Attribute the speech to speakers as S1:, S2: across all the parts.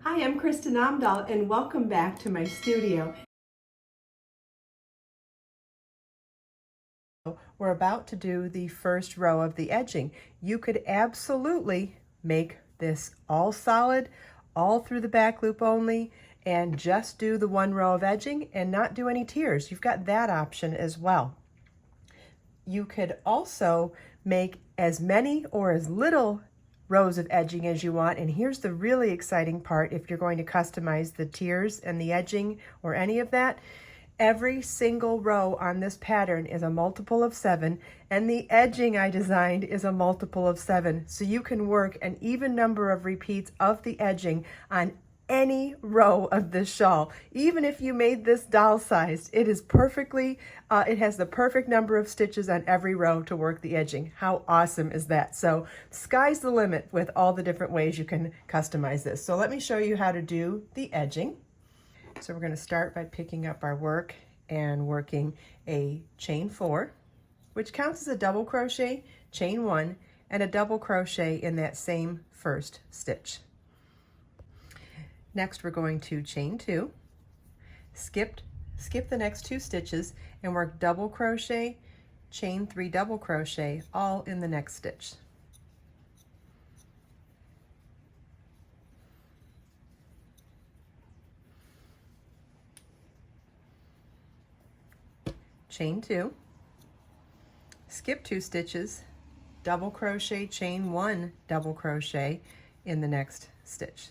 S1: Hi, I'm Kristen Amdahl and welcome back to my studio. We're about to do the first row of the edging. You could absolutely make this all solid, all through the back loop only, and just do the one row of edging and not do any tiers. You've got that option as well. You could also make as many or as little rows of edging as you want, and here's the really exciting part. If you're going to customize the tiers and the edging or any of that, every single row on this pattern is a multiple of 7, and the edging I designed is a multiple of 7, so you can work an even number of repeats of the edging on any row of this shawl. Even if you made this doll sized, it is perfectly, it has the perfect number of stitches on every row to work the edging. How awesome is that? So sky's the limit with all the different ways you can customize this. So let me show you how to do the edging. So we're going to start by picking up our work and working a chain 4, which counts as a double crochet, chain 1, and a double crochet in that same first stitch. Next, we're going to chain 2, skip the next 2 stitches, and work double crochet, chain 3 double crochet, all in the next stitch. Chain 2, skip 2 stitches, double crochet, chain 1 double crochet in the next stitch.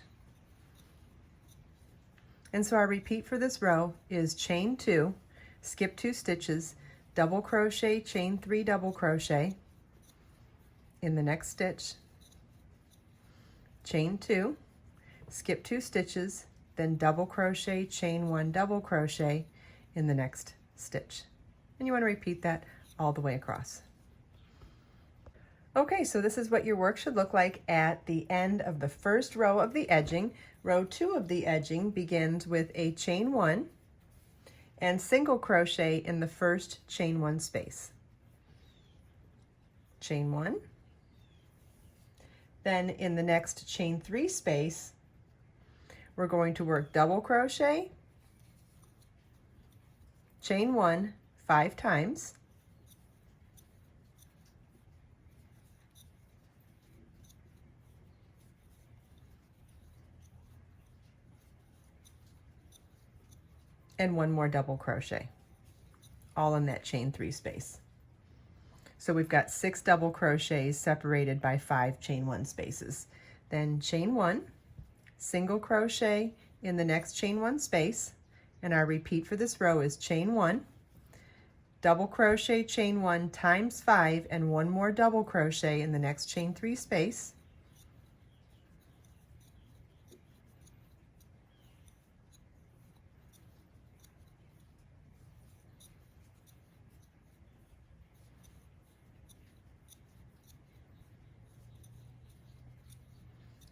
S1: And so our repeat for this row is chain 2, skip 2 stitches, double crochet, chain 3 double crochet in the next stitch, chain 2, skip 2 stitches, then double crochet, chain 1 double crochet in the next stitch. And you want to repeat that all the way across. Okay, so this is what your work should look like at the end of the first row of the edging. Row 2 of the edging begins with a chain 1 and single crochet in the first chain 1 space. Chain 1. Then in the next chain 3 space, we're going to work double crochet, chain 1 5 times, and 1 more double crochet, all in that chain 3 space. So we've got 6 double crochets separated by 5 chain 1 spaces. Then chain 1, single crochet in the next chain 1 space, and our repeat for this row is chain 1, double crochet, chain 1 times 5, and 1 more double crochet in the next chain 3 space.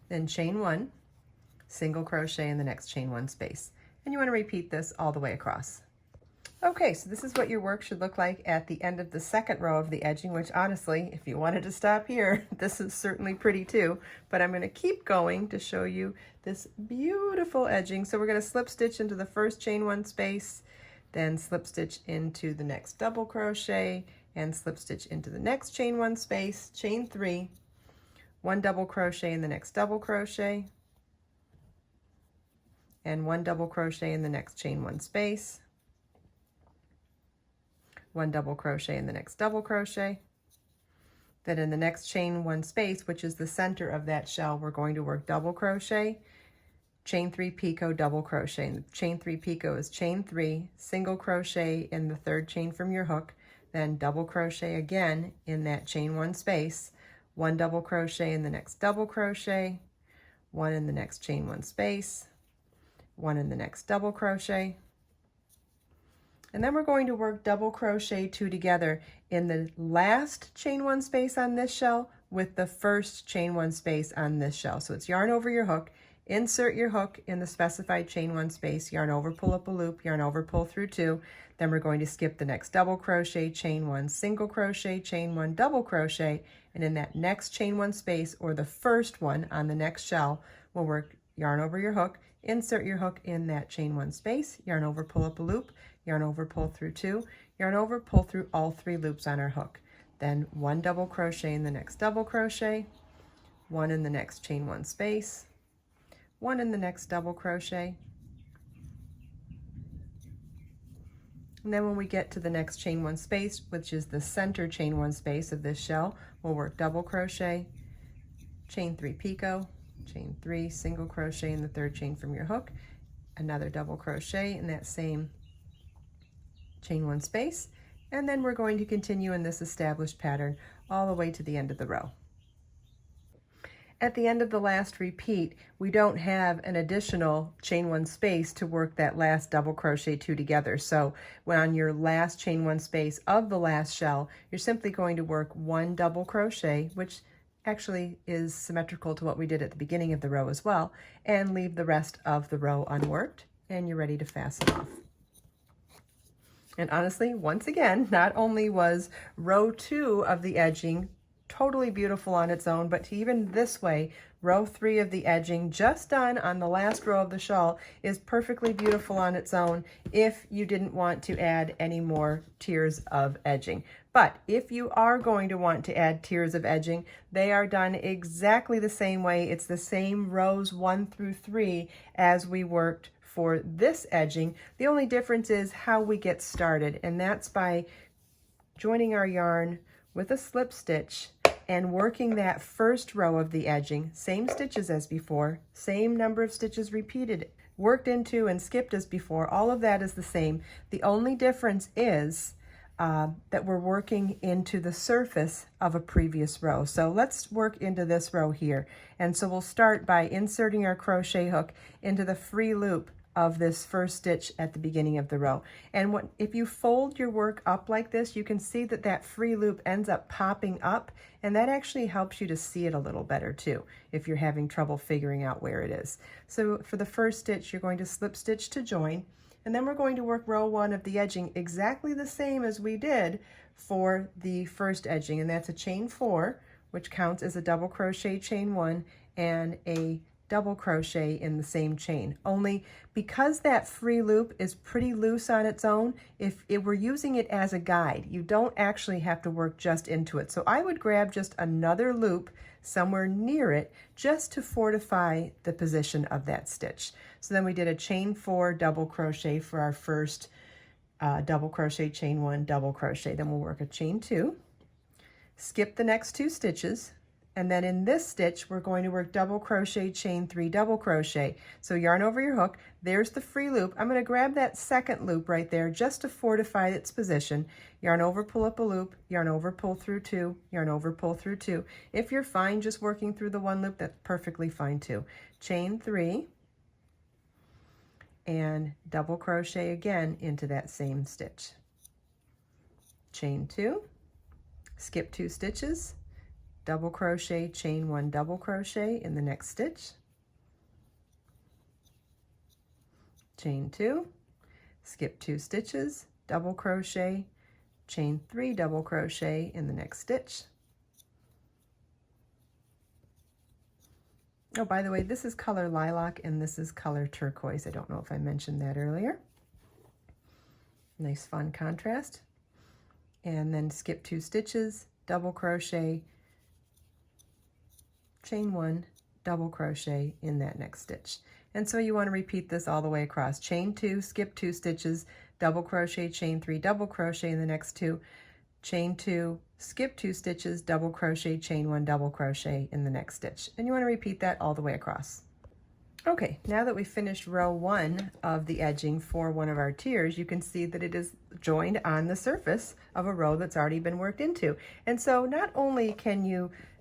S1: Then chain 1, single crochet in the next chain 1 space. And you want to repeat this all the way across. Okay, so this is what your work should look like at the end of the second row of the edging, which honestly, if you wanted to stop here, this is certainly pretty too, but I'm going to keep going to show you this beautiful edging. So we're going to slip stitch into the first chain 1 space, then slip stitch into the next double crochet, and slip stitch into the next chain 1 space, chain 3, 1 double crochet in the next double crochet, and 1 double crochet in the next chain 1 space, 1 double crochet in the next double crochet. Then in the next chain 1 space, which is the center of that shell, we're going to work double crochet, chain 3 picot, double crochet. And chain 3 picot is chain 3, single crochet in the third chain from your hook, then double crochet again in that chain 1 space, 1 double crochet in the next double crochet, 1 in the next chain 1 space, 1 in the next double crochet. And then we're going to work double crochet 2 together in the last chain 1 space on this shell with the first chain 1 space on this shell. So it's yarn over your hook, insert your hook in the specified chain 1 space, yarn over, pull up a loop, yarn over, pull through 2. Then we're going to skip the next double crochet, chain 1, single crochet, chain 1, double crochet, and in that next chain 1 space, or the first one on the next shell, we'll work yarn over your hook, insert your hook in that chain 1 space, yarn over, pull up a loop, yarn over, pull through 2, yarn over, pull through all 3 loops on our hook. Then 1 double crochet in the next double crochet, 1 in the next chain 1 space, 1 in the next double crochet, and then when we get to the next chain 1 space, which is the center chain 1 space of this shell, we'll work double crochet, chain 3 picot, chain 3, single crochet in the 3rd chain from your hook, another double crochet in that same chain 1 space, and then we're going to continue in this established pattern all the way to the end of the row. At the end of the last repeat, we don't have an additional chain 1 space to work that last double crochet 2 together. So when on your last chain 1 space of the last shell, you're simply going to work 1 double crochet, which actually is symmetrical to what we did at the beginning of the row as well, and leave the rest of the row unworked, and you're ready to fasten off. And honestly, once again, not only was row 2 of the edging totally beautiful on its own, but even this way, row 3 of the edging just done on the last row of the shawl is perfectly beautiful on its own if you didn't want to add any more tiers of edging. But if you are going to want to add tiers of edging, they are done exactly the same way. It's the same rows 1 through 3 as we worked for this edging. The only difference is how we get started, and that's by joining our yarn with a slip stitch and working that first row of the edging, same stitches as before, same number of stitches repeated, worked into and skipped as before. All of that is the same. The only difference is that we're working into the surface of a previous row. So let's work into this row here. And so we'll start by inserting our crochet hook into the free loop of this first stitch at the beginning of the row. And if you fold your work up like this, you can see that that free loop ends up popping up, and that actually helps you to see it a little better too, if you're having trouble figuring out where it is. So for the first stitch, you're going to slip stitch to join, and then we're going to work row 1 of the edging exactly the same as we did for the first edging, and that's a chain 4, which counts as a double crochet chain 1 and a double crochet in the same chain. Only because that free loop is pretty loose on its own, if we're using it as a guide, you don't actually have to work just into it. So I would grab just another loop somewhere near it just to fortify the position of that stitch. So then we did a chain 4 double crochet for our first double crochet, chain 1 double crochet. Then we'll work a chain 2, skip the next 2 stitches, and then in this stitch, we're going to work double crochet, chain 3, double crochet. So yarn over your hook, there's the free loop. I'm going to grab that second loop right there just to fortify its position. Yarn over, pull up a loop, yarn over, pull through 2, yarn over, pull through 2. If you're fine just working through the 1 loop, that's perfectly fine too. Chain 3, and double crochet again into that same stitch. Chain 2, skip 2 stitches, double crochet, chain 1 double crochet in the next stitch, chain 2, skip 2 stitches, double crochet, chain 3 double crochet in the next stitch. Oh, by the way, this is color lilac and this is color turquoise. I don't know if I mentioned that earlier. Nice fun contrast. And then skip 2 stitches, double crochet, chain 1, double crochet in that next stitch. And so you want to repeat this all the way across. Chain 2, skip 2 stitches, double crochet, chain 3, double crochet in the next 2, chain 2, skip 2 stitches, double crochet, chain 1, double crochet in the next stitch. And you want to repeat that all the way across. Okay, now that we've finished row 1 of the edging for one of our tiers, you can see that it is joined on the surface of a row that's already been worked into. And so not only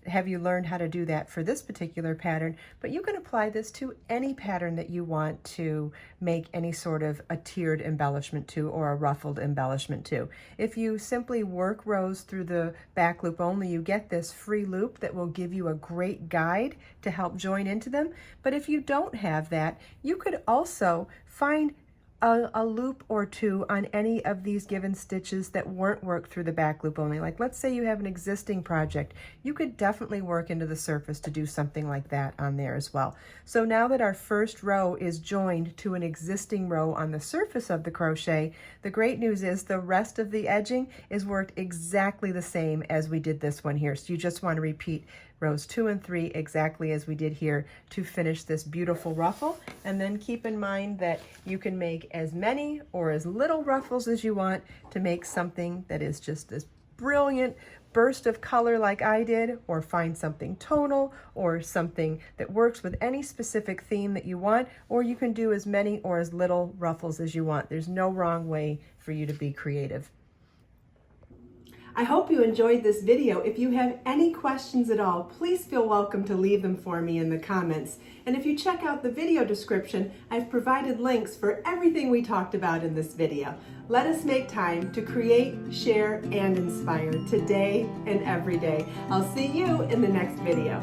S1: have you learned how to do that for this particular pattern, but you can apply this to any pattern that you want to make any sort of a tiered embellishment to or a ruffled embellishment to. If you simply work rows through the back loop only, you get this free loop that will give you a great guide to help join into them. But if you don't have that, you could also find a loop or two on any of these given stitches that weren't worked through the back loop only. Like let's say you have an existing project, you could definitely work into the surface to do something like that on there as well. So now that our first row is joined to an existing row on the surface of the crochet, the great news is the rest of the edging is worked exactly the same as we did this one here. So you just want to repeat rows 2 and 3 exactly as we did here to finish this beautiful ruffle. And then keep in mind that you can make as many or as little ruffles as you want to make something that is just this brilliant burst of color like I did, or find something tonal or something that works with any specific theme that you want, or you can do as many or as little ruffles as you want. There's no wrong way for you to be creative. I hope you enjoyed this video. If you have any questions at all, please feel welcome to leave them for me in the comments. And if you check out the video description, I've provided links for everything we talked about in this video. Let us make time to create, share, and inspire today and every day. I'll see you in the next video.